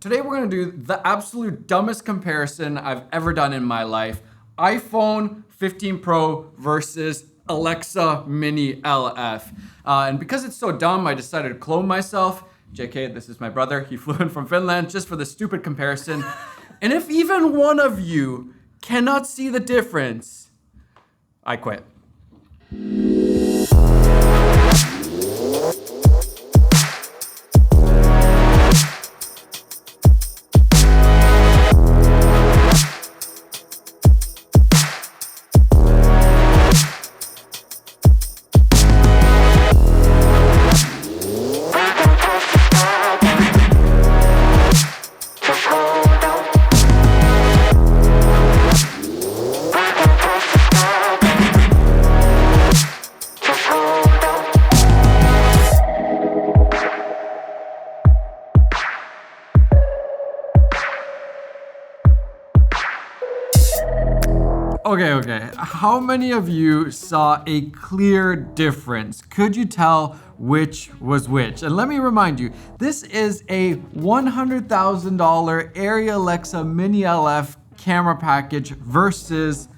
Today we're gonna do the absolute dumbest comparison I've ever done in my life. iPhone 15 Pro versus Alexa Mini LF. And because it's so dumb, I decided to clone myself. JK, this is my brother. He flew in from Finland just for the stupid comparison. And if even one of you cannot see the difference, I quit. Okay. How many of you saw a clear difference? Could you tell which was which? And let me remind you, this is a $100,000 Arri Alexa Mini LF camera package versus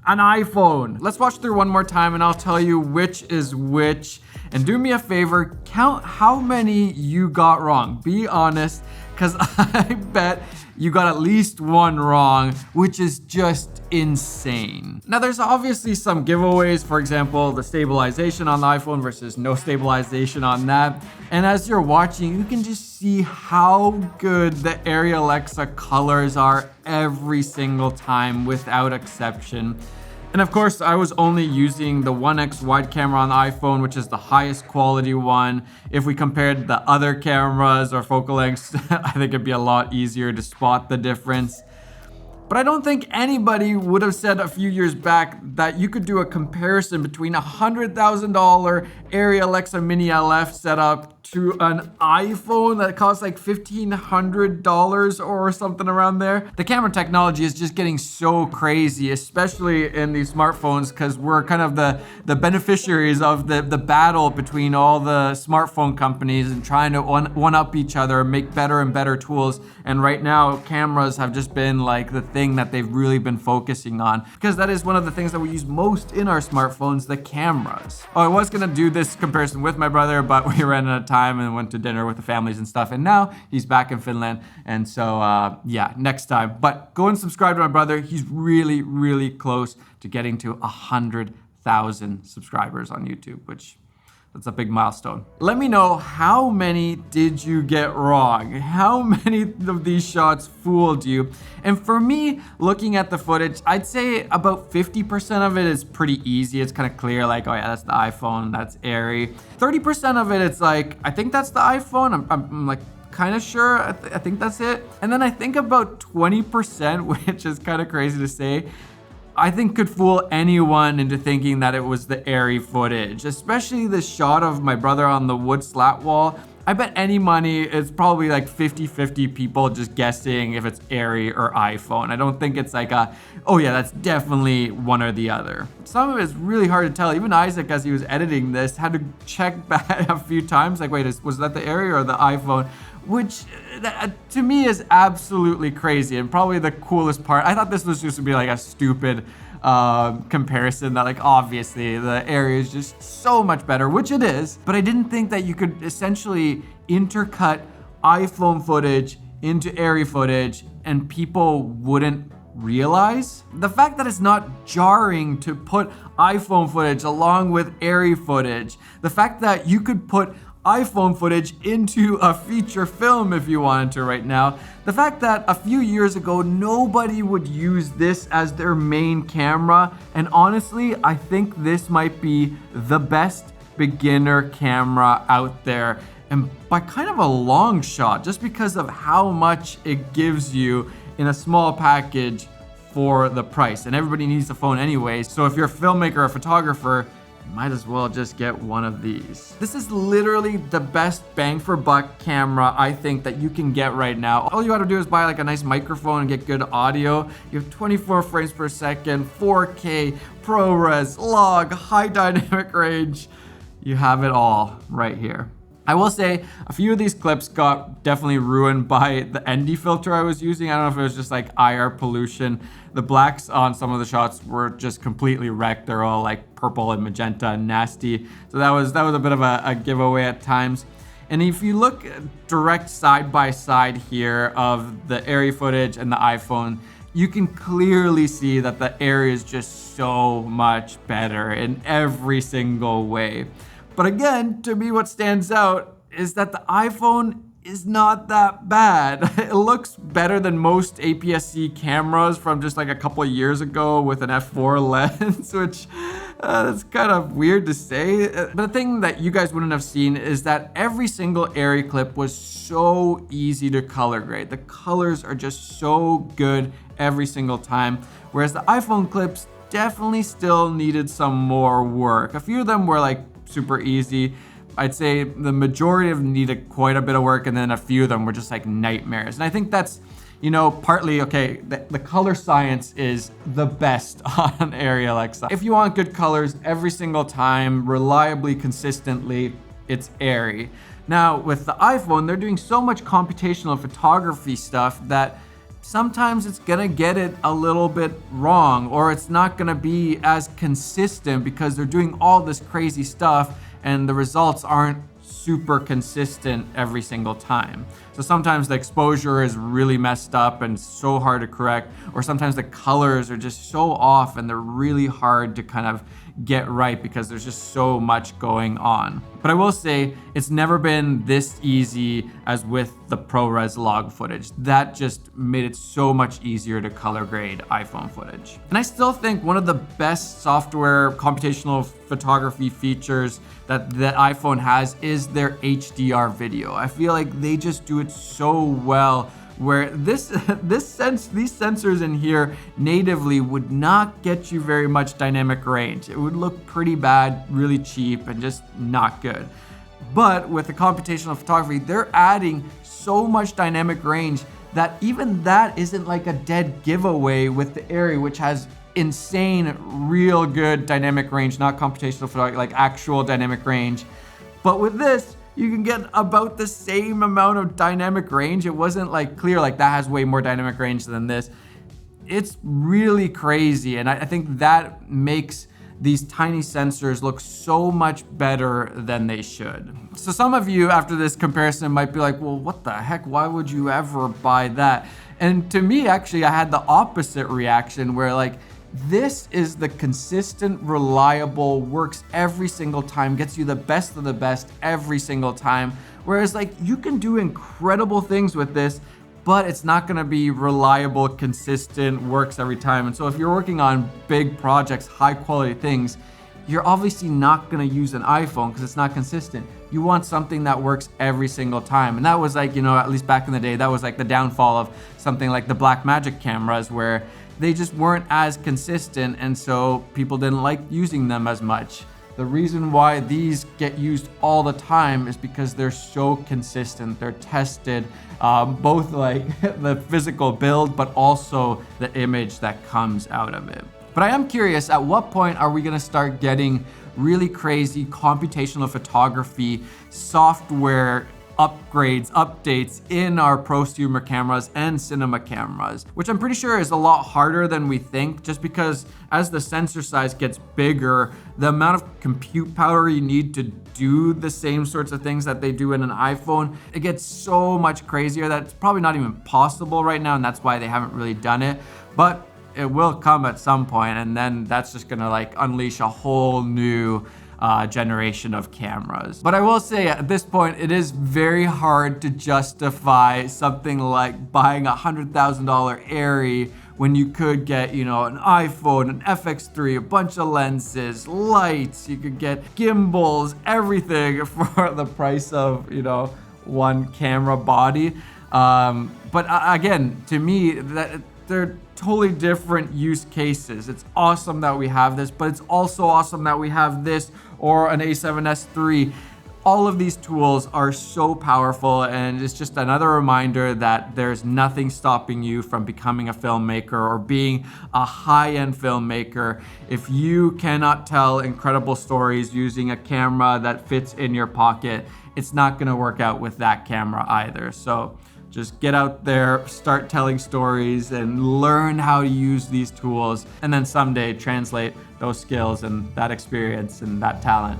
an iPhone. Let's watch through one more time and I'll tell you which is which. And do me a favor, count how many you got wrong. Be honest, because I bet you got at least one wrong, which is just insane. Now there's obviously some giveaways, for example, the stabilization on the iPhone versus no stabilization on that. And as you're watching, you can just see how good the Arri Alexa colors are every single time without exception. And of course, I was only using the 1x wide camera on the iPhone, which is the highest quality one. If we compared the other cameras or focal lengths, I think it'd be a lot easier to spot the difference. But I don't think anybody would have said a few years back that you could do a comparison between a $100,000 Arri Alexa Mini LF setup to an iPhone that costs like $1,500 or something around there. The camera technology is just getting so crazy, especially in these smartphones, because we're kind of the beneficiaries of the battle between all the smartphone companies and trying to one-up each other, make better and better tools. And right now, cameras have just been like the thing that they've really been focusing on, because that is one of the things that we use most in our smartphones, the cameras. Oh, I was gonna do this comparison with my brother, but we ran out of time and went to dinner with the families and stuff, and now he's back in Finland, and so yeah, next time. But go and subscribe to my brother. He's really close to getting to 100,000 subscribers on YouTube, which that's a big milestone. Let me know, how many did you get wrong? How many of these shots fooled you? And for me, looking at the footage, I'd say about 50% of it is pretty easy. It's kind of clear, like, oh yeah, that's the iPhone, that's Arri. 30% of it, it's like, I think that's the iPhone. I'm like, kind of sure, I think that's it. And then I think about 20%, which is kind of crazy to say, I think could fool anyone into thinking that it was the Arri footage, especially the shot of my brother on the wood slat wall. I bet any money it's probably like 50-50 people just guessing if it's Arri or iPhone. I don't think it's like oh yeah, that's definitely one or the other. Some of it's really hard to tell. Even Isaac, as he was editing this, had to check back a few times, like, wait, was that the Arri or the iPhone? Which to me is absolutely crazy, and probably the coolest part. I thought this was just to be like a stupid comparison, that like obviously the Arri is just so much better, which it is, but I didn't think that you could essentially intercut iPhone footage into Arri footage and people wouldn't realize. The fact that it's not jarring to put iPhone footage along with Arri footage, the fact that you could put iPhone footage into a feature film if you wanted to right now. The fact that a few years ago, nobody would use this as their main camera. And honestly, I think this might be the best beginner camera out there. And by kind of a long shot, just because of how much it gives you in a small package for the price. And everybody needs a phone anyway. So if you're a filmmaker or a photographer, might as well just get one of these. This is literally the best bang for buck camera I think that you can get right now. All you gotta do is buy like a nice microphone and get good audio. You have 24 frames per second, 4K, ProRes, log, high dynamic range. You have it all right here. I will say a few of these clips got definitely ruined by the ND filter I was using. I don't know if it was just like IR pollution. The blacks on some of the shots were just completely wrecked. They're all like purple and magenta and nasty. So that was a bit of a giveaway at times. And if you look direct side by side here of the Arri footage and the iPhone, you can clearly see that the Arri is just so much better in every single way. But again, to me, what stands out is that the iPhone is not that bad. It looks better than most APS-C cameras from just like a couple of years ago with an f4 lens, which that's kind of weird to say. But the thing that you guys wouldn't have seen is that every single Arri clip was so easy to color grade. The colors are just so good every single time, whereas the iPhone clips definitely still needed some more work. A few of them were like super easy. I'd say the majority of them needed quite a bit of work, and then a few of them were just like nightmares. And I think that's, you know, partly, okay, the color science is the best on Arri Alexa. If you want good colors every single time, reliably, consistently, it's Arri. Now, with the iPhone, they're doing so much computational photography stuff that sometimes it's gonna get it a little bit wrong, or it's not gonna be as consistent because they're doing all this crazy stuff and the results aren't super consistent every single time. So sometimes the exposure is really messed up and so hard to correct, or sometimes the colors are just so off and they're really hard to kind of get right because there's just so much going on. But I will say it's never been this easy as with the ProRes log footage. That just made it so much easier to color grade iPhone footage. And I still think one of the best software computational photography features that the iPhone has is their HDR video. I feel like they just do it so well, where these sensors in here natively would not get you very much dynamic range. It would look pretty bad, really cheap, and just not good. But with the computational photography, they're adding so much dynamic range that even that isn't like a dead giveaway with the Arri, which has insane, real good dynamic range, not computational photography, like actual dynamic range. But with this, you can get about the same amount of dynamic range. It wasn't like clear, like that has way more dynamic range than this. It's really crazy. And I think that makes these tiny sensors look so much better than they should. So some of you after this comparison might be like, well, what the heck? Why would you ever buy that? And to me, actually, I had the opposite reaction where like, this is the consistent, reliable, works every single time, gets you the best of the best every single time. Whereas like you can do incredible things with this, but it's not gonna be reliable, consistent, works every time. And so if you're working on big projects, high quality things, you're obviously not gonna use an iPhone because it's not consistent. You want something that works every single time. And that was like, you know, at least back in the day, that was like the downfall of something like the Blackmagic cameras where they just weren't as consistent, and so people didn't like using them as much. The reason why these get used all the time is because they're so consistent. They're tested, both like the physical build, but also the image that comes out of it. But I am curious, at what point are we gonna start getting really crazy computational photography software upgrades, updates in our prosumer cameras and cinema cameras, which I'm pretty sure is a lot harder than we think, just because as the sensor size gets bigger, the amount of compute power you need to do the same sorts of things that they do in an iPhone, it gets so much crazier that it's probably not even possible right now, and that's why they haven't really done it. But it will come at some point, and then that's just gonna like unleash a whole new generation of cameras. But I will say at this point, it is very hard to justify something like buying a $100,000 Arri when you could get, you know, an iPhone, an FX3, a bunch of lenses, lights, you could get gimbals, everything for the price of, you know, one camera body. But again, to me, that they're totally different use cases. It's awesome that we have this, but it's also awesome that we have this or an A7S III. All of these tools are so powerful, and it's just another reminder that there's nothing stopping you from becoming a filmmaker or being a high-end filmmaker. If you cannot tell incredible stories using a camera that fits in your pocket, it's not gonna work out with that camera either. So just get out there, start telling stories, and learn how to use these tools, and then someday translate those skills and that experience and that talent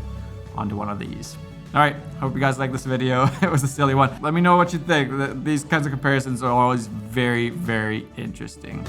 onto one of these. All right, hope you guys like this video. It was a silly one. Let me know what you think. These kinds of comparisons are always very, very interesting.